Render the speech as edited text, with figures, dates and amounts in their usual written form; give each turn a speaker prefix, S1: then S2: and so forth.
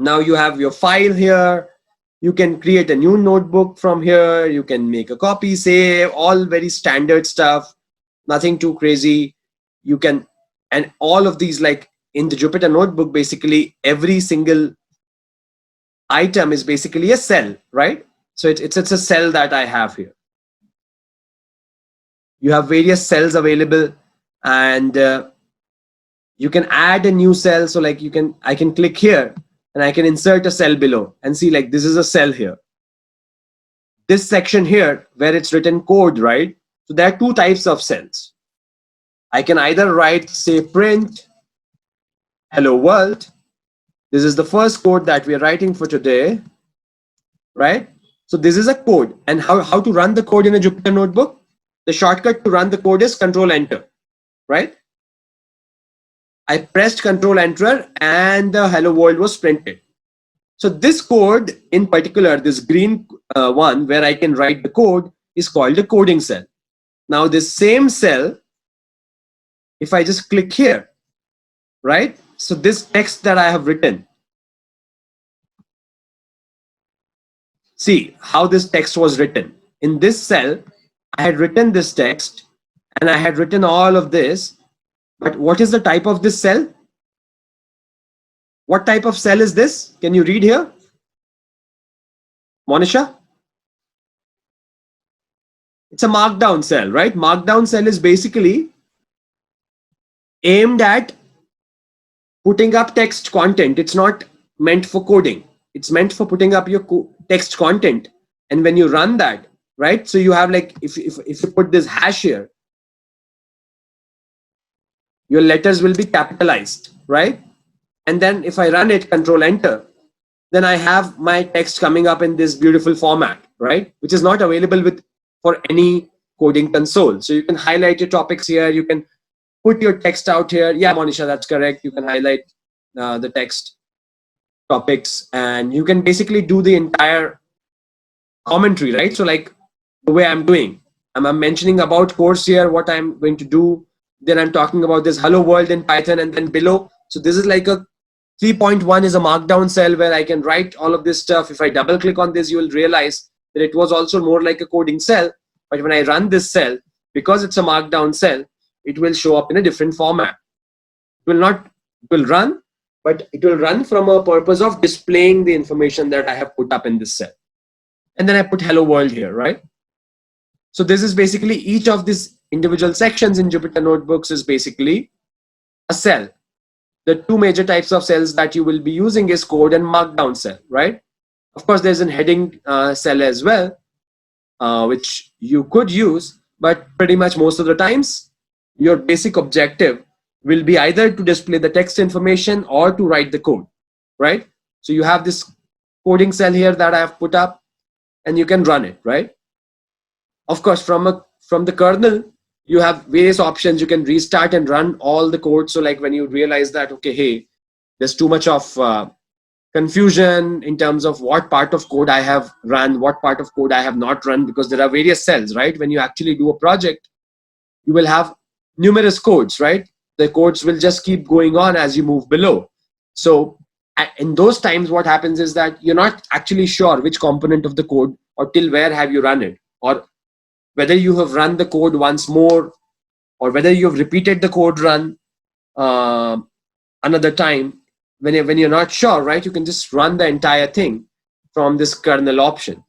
S1: Now you have your file here. You can create a new notebook from here. You can make a copy, save, all very standard stuff, nothing too crazy. You can, and all of these, like in the Jupyter notebook, basically every single item is basically a cell, right? So it's a cell that I have here. You have various cells available, and you can add a new cell. So like I can click here and I can insert a cell below and see, like, this is a cell here. This section here where it's written code, right? So there are two types of cells. I can either write, say, print hello world. This is the first code that we are writing for today, right? So this is a code, and how to run the code in a Jupyter notebook? The shortcut to run the code is Control Enter, right? I pressed Control Enter and the hello world was printed. So this code in particular, this green one where I can write the code, is called the coding cell. Now this same cell, if I just click here, right? So this text that I have written, see how this text was written. In this cell, I had written this text and I had written all of this. But what is the type of this cell? What type of cell is this? Can you read here? Monisha? It's a markdown cell, right? Markdown cell is basically aimed at putting up text content. It's not meant for coding. It's meant for putting up your text content. And when you run that, right? So you have, like, if you put this hash here, your letters will be capitalized, right? And then if I run it, Control Enter, then I have my text coming up in this beautiful format, right? Which is not available for any coding console. So you can highlight your topics here. You can put your text out here. Yeah, Monisha, that's correct. You can highlight the text topics, and you can basically do the entire commentary, right? So like the way I'm doing, I'm mentioning about course here, what I'm going to do. Then I'm talking about this hello world in Python, and then below. So this is like a 3.1 is a markdown cell where I can write all of this stuff. If I double click on this, you will realize that it was also more like a coding cell. But when I run this cell, because it's a markdown cell, it will show up in a different format. It will run, but it will run from a purpose of displaying the information that I have put up in this cell. And then I put hello world here, right? So this is basically each of these individual sections in Jupyter notebooks is basically a cell. The two major types of cells that you will be using is code and markdown cell, right? Of course, there's a heading cell as well, which you could use, but pretty much most of the times, your basic objective will be either to display the text information or to write the code, right? So you have this coding cell here that I have put up, and you can run it, right? Of course, from the kernel, you have various options. You can restart and run all the code. So like when you realize that, okay, hey, there's too much of confusion in terms of what part of code I have run, what part of code I have not run, because there are various cells, right? When you actually do a project, you will have numerous codes, right? The codes will just keep going on as you move below. So in those times, what happens is that you're not actually sure which component of the code or till where have you run it, or whether you have run the code once more, or whether you have repeated the code run another time. When you're not sure, right, you can just run the entire thing from this kernel option.